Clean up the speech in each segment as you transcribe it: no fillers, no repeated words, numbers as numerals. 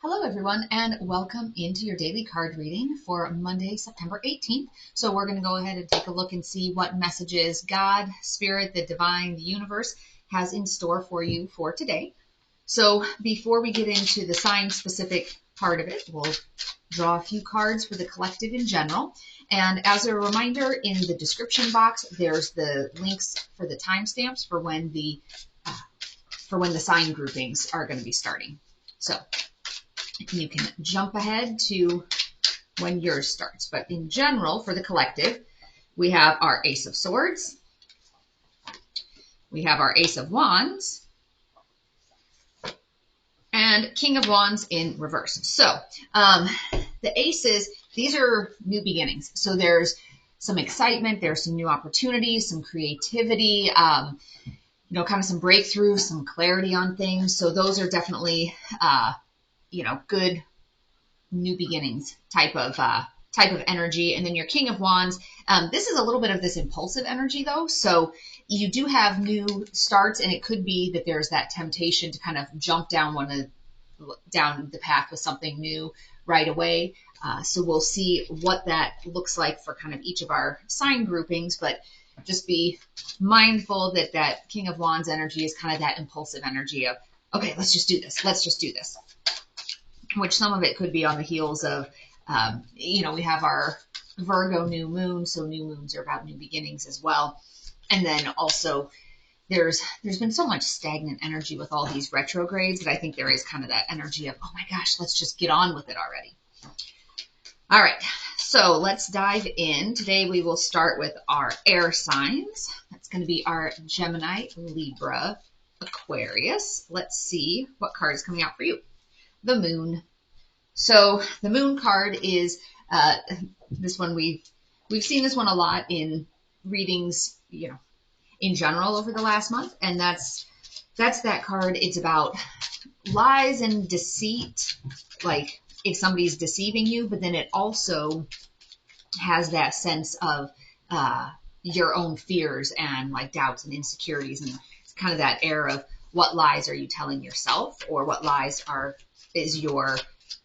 Hello, everyone, and welcome into your daily card reading for Monday, September 18th. So we're going to go ahead and take a look and see what messages God, Spirit, the Divine, the Universe has in store for you for today. So before we get into the sign-specific part of it, we'll draw a few cards for the collective in general. And as a reminder, in the description box, there's the links for the timestamps for when the sign groupings are going to be starting. So you can jump ahead to when yours starts. But in general, for the collective, we have our Ace of Swords. We have our Ace of Wands. And King of Wands in reverse. So the aces, these are new beginnings. So there's some excitement. There's some new opportunities, some creativity, kind of some breakthrough, some clarity on things. So those are definitely good new beginnings type of energy. And then your King of Wands, this is a little bit of this impulsive energy though. So you do have new starts, and it could be that there's that temptation to kind of jump down the path with something new right away. So we'll see what that looks like for kind of each of our sign groupings, but just be mindful that that King of Wands energy is kind of that impulsive energy of, okay, let's just do this. Let's just do this. Which some of it could be on the heels of, we have our Virgo new moon. So new moons are about new beginnings as well. And then also there's been so much stagnant energy with all these retrogrades that I think there is kind of that energy of, oh my gosh, let's just get on with it already. All right, so let's dive in. Today we will start with our air signs. That's going to be our Gemini, Libra, Aquarius. Let's see what card is coming out for you. The Moon. So the Moon card is this one we've seen this one a lot in readings, in general over the last month, and that's that card. It's about lies and deceit, like if somebody's deceiving you, but then it also has that sense of your own fears and like doubts and insecurities, and it's kind of that air of what lies are you telling yourself, or what lies is your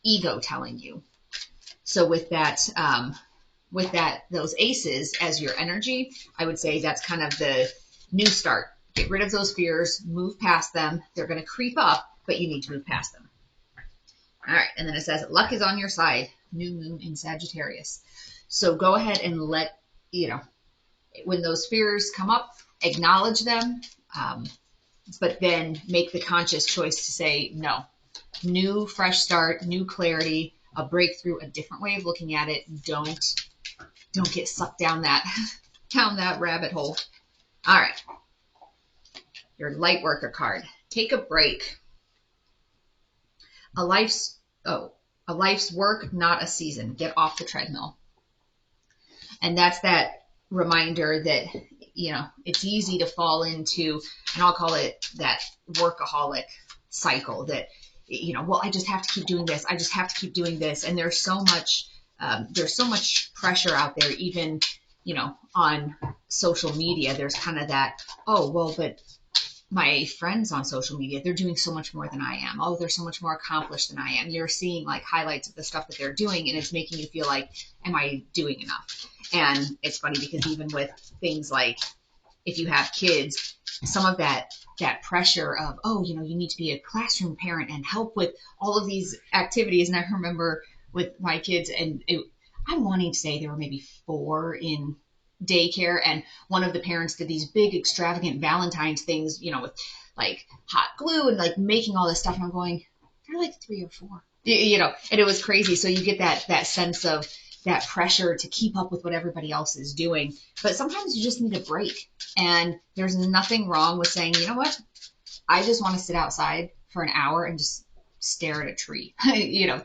ego telling you. So with that, those aces as your energy, I would say that's kind of the new start. Get rid of those fears, move past them. They're going to creep up, but you need to move past them. All right. And then it says luck is on your side. New moon in Sagittarius. So go ahead and let, when those fears come up, acknowledge them, but then make the conscious choice to say no. New, fresh start, new clarity, a breakthrough, a different way of looking at it. Don't get sucked down that rabbit hole. All right. Your light worker card. Take a break. A life's work, not a season. Get off the treadmill. And that's that reminder that, it's easy to fall into, and I'll call it that workaholic cycle that, I just have to keep doing this. I just have to keep doing this. And there's so much pressure out there, even, on social media. There's kind of that, but my friends on social media, they're doing so much more than I am. Oh, they're so much more accomplished than I am. You're seeing like highlights of the stuff that they're doing, and it's making you feel like, am I doing enough? And it's funny because even with things like if you have kids, some of that pressure of, you need to be a classroom parent and help with all of these activities. And I remember with my kids, and I'm wanting to say there were maybe 4 in daycare, and one of the parents did these big extravagant Valentine's things, with like hot glue and like making all this stuff. And I'm going, they're like 3 or 4, and it was crazy. So you get that sense of that pressure to keep up with what everybody else is doing. But sometimes you just need a break. And there's nothing wrong with saying, you know what? I just want to sit outside for an hour and just stare at a tree.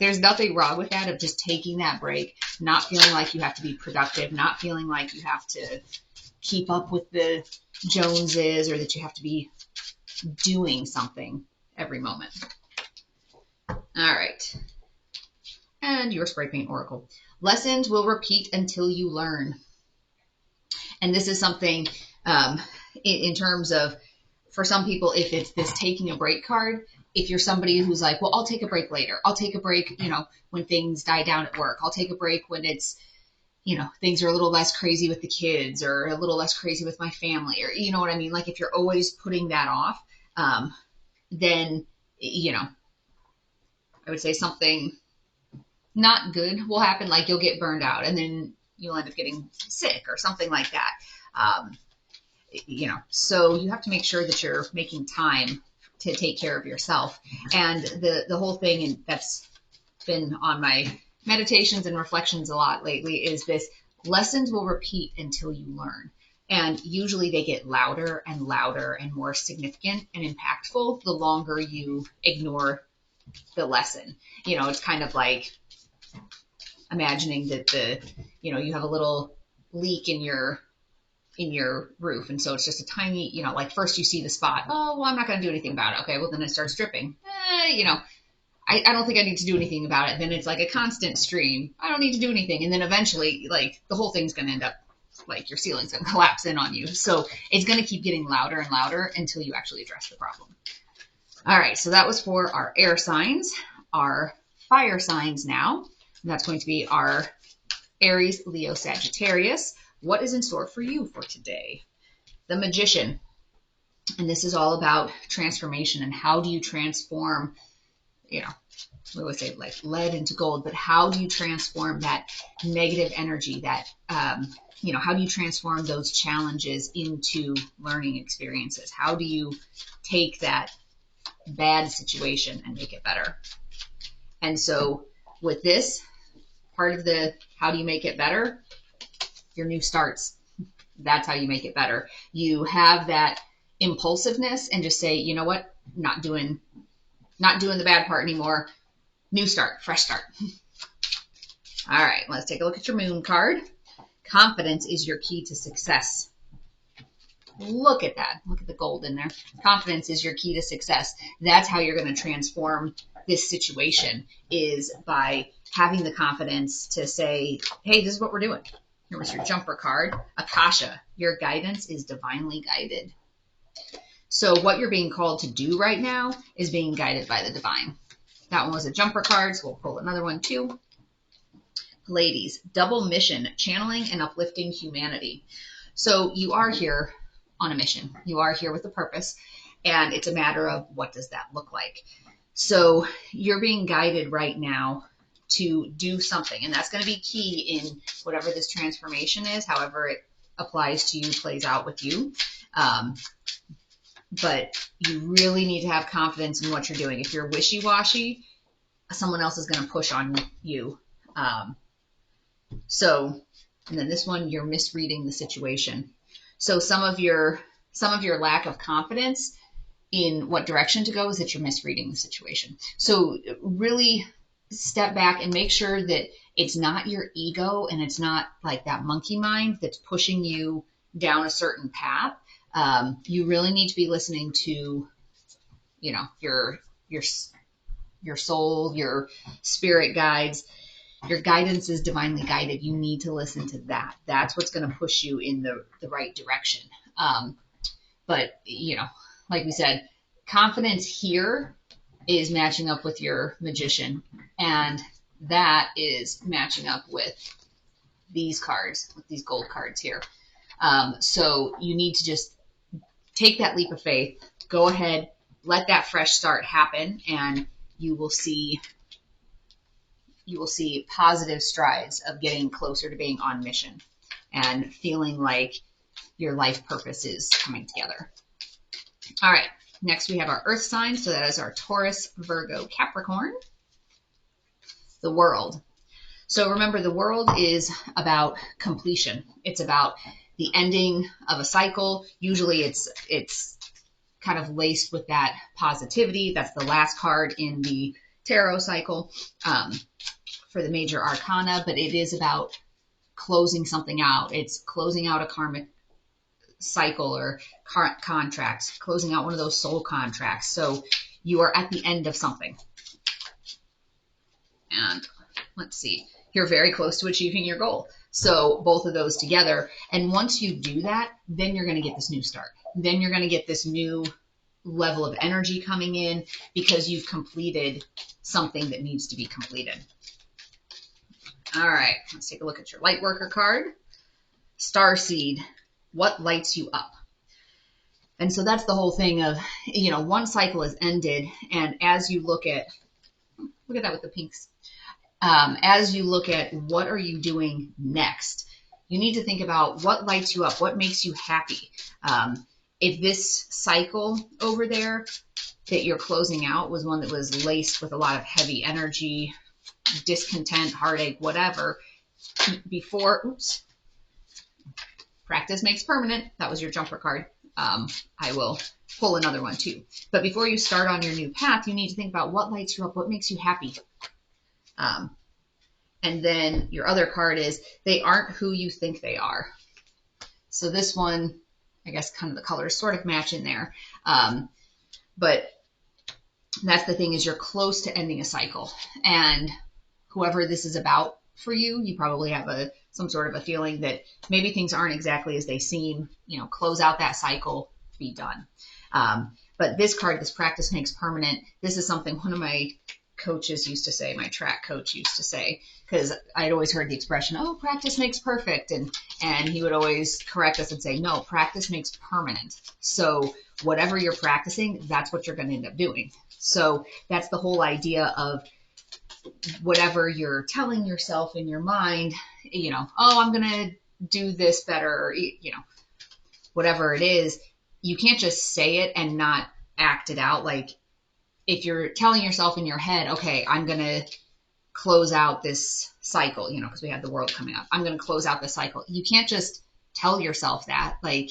There's nothing wrong with that, of just taking that break, not feeling like you have to be productive, not feeling like you have to keep up with the Joneses, or that you have to be doing something every moment. All right. And your spray paint oracle. Lessons will repeat until you learn. And this is something in terms of, for some people, if it's this taking a break card, if you're somebody who's like, well, I'll take a break later. I'll take a break, when things die down at work. I'll take a break when it's, things are a little less crazy with the kids or a little less crazy with my family, or, you know what I mean? Like if you're always putting that off, then, I would say something not good will happen. Like you'll get burned out and then you'll end up getting sick or something like that. So you have to make sure that you're making time to take care of yourself. And the whole thing, and that's been on my meditations and reflections a lot lately, is this: lessons will repeat until you learn. And usually they get louder and louder and more significant and impactful the longer you ignore the lesson. It's kind of like imagining that you have a little leak in your roof. And so it's just a tiny, like first you see the spot. Oh, well, I'm not going to do anything about it. Okay, well, then it starts dripping. I don't think I need to do anything about it. Then it's like a constant stream. I don't need to do anything. And then eventually, like, the whole thing's going to end up, like, your ceiling's going to collapse in on you. So it's going to keep getting louder and louder until you actually address the problem. All right, so that was for our air signs. Our fire signs now. And that's going to be our Aries, Leo, Sagittarius. What is in store for you for today? The Magician. And this is all about transformation and how do you transform, we always say like lead into gold, but how do you transform that negative energy, that, how do you transform those challenges into learning experiences? How do you take that bad situation and make it better? And so with this, part of the how do you make it better, your new starts. That's how you make it better. You have that impulsiveness and just say, you know what, not doing the bad part anymore. New start, fresh start. All right, let's take a look at your moon card. Confidence is your key to success. Look at that. Look at the gold in there. Confidence is your key to success. That's how you're going to transform this situation, is by having the confidence to say, hey, this is what we're doing. Here was your jumper card. Akasha, your guidance is divinely guided. So what you're being called to do right now is being guided by the divine. That one was a jumper card, so we'll pull another one too. Ladies, double mission, channeling and uplifting humanity. So you are here on a mission. You are here with a purpose, and it's a matter of what does that look like. So you're being guided right now to do something, and that's going to be key in whatever this transformation is, however it applies to you, plays out with you. But you really need to have confidence in what you're doing. If you're wishy-washy, someone else is going to push on you. And then this one, you're misreading the situation. So some of your lack of confidence in what direction to go is that you're misreading the situation. So really step back and make sure that it's not your ego and it's not like that monkey mind that's pushing you down a certain path. You really need to be listening to, your soul, your spirit guides. Your guidance is divinely guided. You need to listen to that. That's what's going to push you in the right direction. But, like we said, confidence here is matching up with your magician. And that is matching up with these cards, with these gold cards here. So you need to just take that leap of faith, go ahead, let that fresh start happen, and you will see positive strides of getting closer to being on mission and feeling like your life purpose is coming together. All right, next we have our earth signs. So that is our Taurus, Virgo, Capricorn. The world. So remember, the world is about completion. It's about the ending of a cycle. Usually it's kind of laced with that positivity. That's the last card in the tarot cycle for the major arcana, but it is about closing something out. It's closing out a karmic cycle or contracts, closing out one of those soul contracts. So you are at the end of something. And let's see, you're very close to achieving your goal. So both of those together. And once you do that, then you're going to get this new start. Then you're going to get this new level of energy coming in because you've completed something that needs to be completed. All right, let's take a look at your light worker card. Starseed, what lights you up? And so that's the whole thing of, you know, one cycle is ended, and as you look at that with the pinks, as you look at what are you doing next, you need to think about what lights you up, what makes you happy. If this cycle over there that you're closing out was one that was laced with a lot of heavy energy, discontent, heartache, whatever, before, practice makes permanent. That was your jumper card. I will pull another one too. But before you start on your new path, you need to think about what lights you up, what makes you happy. And then your other card is they aren't who you think they are. So this one, I guess kind of the colors sort of match in there. But that's the thing, is you're close to ending a cycle. And whoever this is about for you, you probably have some sort of a feeling that maybe things aren't exactly as they seem. You know, close out that cycle, be done. But this card, this practice makes permanent. This is something one of my coaches used to say, my track coach used to say, because I'd always heard the expression, oh, practice makes perfect. And he would always correct us and say, no, practice makes permanent. So whatever you're practicing, that's what you're going to end up doing. So that's the whole idea of whatever you're telling yourself in your mind, you know, oh, I'm going to do this better, or, you know, whatever it is, you can't just say it and not act it out. Like if you're telling yourself in your head, okay, I'm going to close out this cycle, you know, because we have the world coming up. I'm going to close out this cycle. You can't just tell yourself that. Like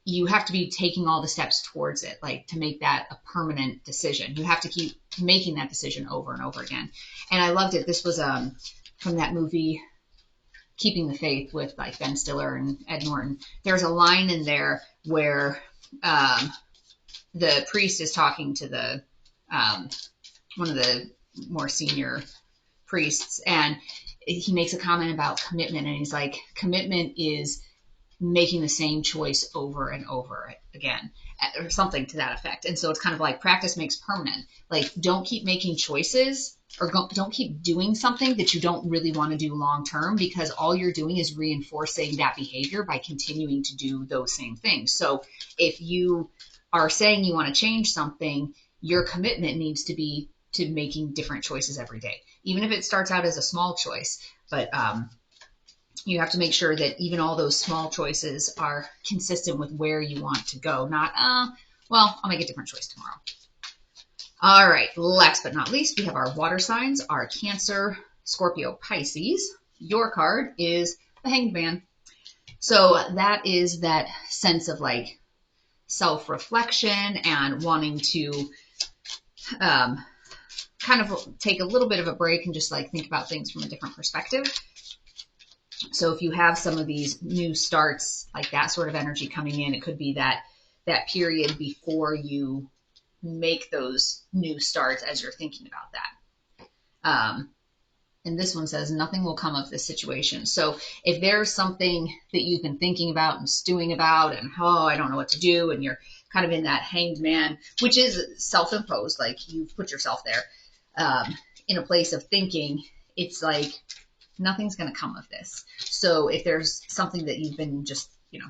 you have to be taking all the steps towards it, like to make that a permanent decision. You have to keep making that decision over and over again. And I loved it. This was from that movie, Keeping the Faith, with like Ben Stiller and Ed Norton. There's a line in there where the priest is talking to the one of the more senior priests, and he makes a comment about commitment, and he's like, commitment is making the same choice over and over again, or something to that effect. And so it's kind of like practice makes permanent. Like don't keep making choices, or don't keep doing something that you don't really want to do long term, because all you're doing is reinforcing that behavior by continuing to do those same things. So if you are saying you want to change something, your commitment needs to be to making different choices every day, even if it starts out as a small choice. But you have to make sure that even all those small choices are consistent with where you want to go, not, well, I'll make a different choice tomorrow. All right, last but not least, we have our water signs, our Cancer, Scorpio, Pisces. Your card is the Hanged Man. So that is that sense of like self-reflection and wanting to kind of take a little bit of a break and just like think about things from a different perspective. So if you have some of these new starts, like that sort of energy coming in, it could be that period before you make those new starts as you're thinking about that. And this one says, nothing will come of this situation. So if there's something that you've been thinking about and stewing about and, oh, I don't know what to do, and you're kind of in that hanged man, which is self-imposed, like you've put yourself there in a place of thinking, it's like, nothing's going to come of this. So if there's something that you've been just, you know,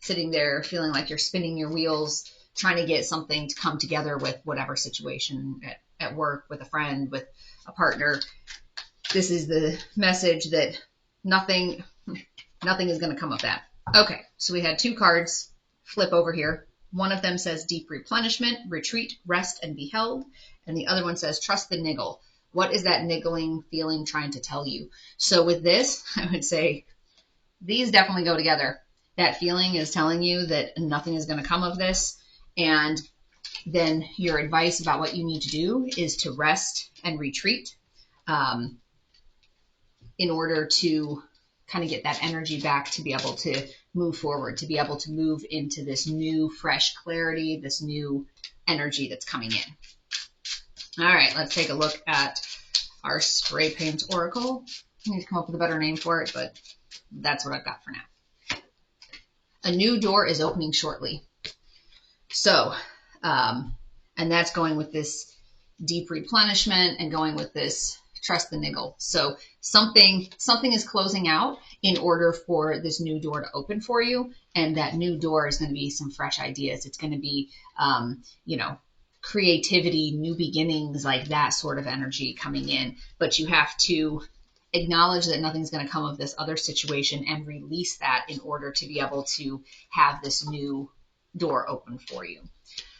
sitting there feeling like you're spinning your wheels, trying to get something to come together with whatever situation at work, with a friend, with a partner, this is the message that nothing is going to come of that. Okay, so we had two cards flip over here. One of them says deep replenishment, retreat, rest, and be held. And the other one says trust the niggle. What is that niggling feeling trying to tell you? So with this, I would say these definitely go together. That feeling is telling you that nothing is going to come of this. And then your advice about what you need to do is to rest and retreat in order to kind of get that energy back to be able to move forward, to be able to move into this new fresh clarity, this new energy that's coming in. All right, let's take a look at our spray paint oracle. I need to come up with a better name for it, but that's what I've got for now. A new door is opening shortly. So, and that's going with this deep replenishment and going with this trust the niggle. So something is closing out in order for this new door to open for you. And that new door is going to be some fresh ideas. It's going to be, creativity, new beginnings, like that sort of energy coming in. But you have to acknowledge that nothing's going to come of this other situation and release that in order to be able to have this new door open for you.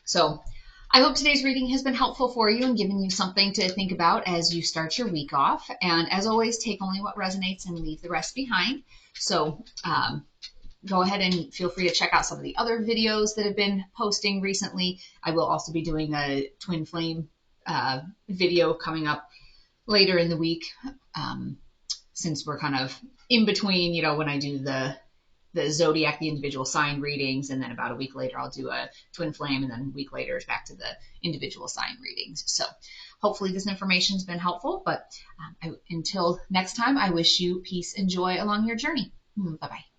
So I hope today's reading has been helpful for you and given you something to think about as you start your week off. And as always, take only what resonates and leave the rest behind. So go ahead and feel free to check out some of the other videos that have been posting recently. I will also be doing a twin flame video coming up later in the week, since we're kind of in between, when I do the zodiac, the individual sign readings, and then about a week later I'll do a twin flame, and then a week later it's back to the individual sign readings. So hopefully this information has been helpful, but until next time, I wish you peace and joy along your journey. Bye-bye.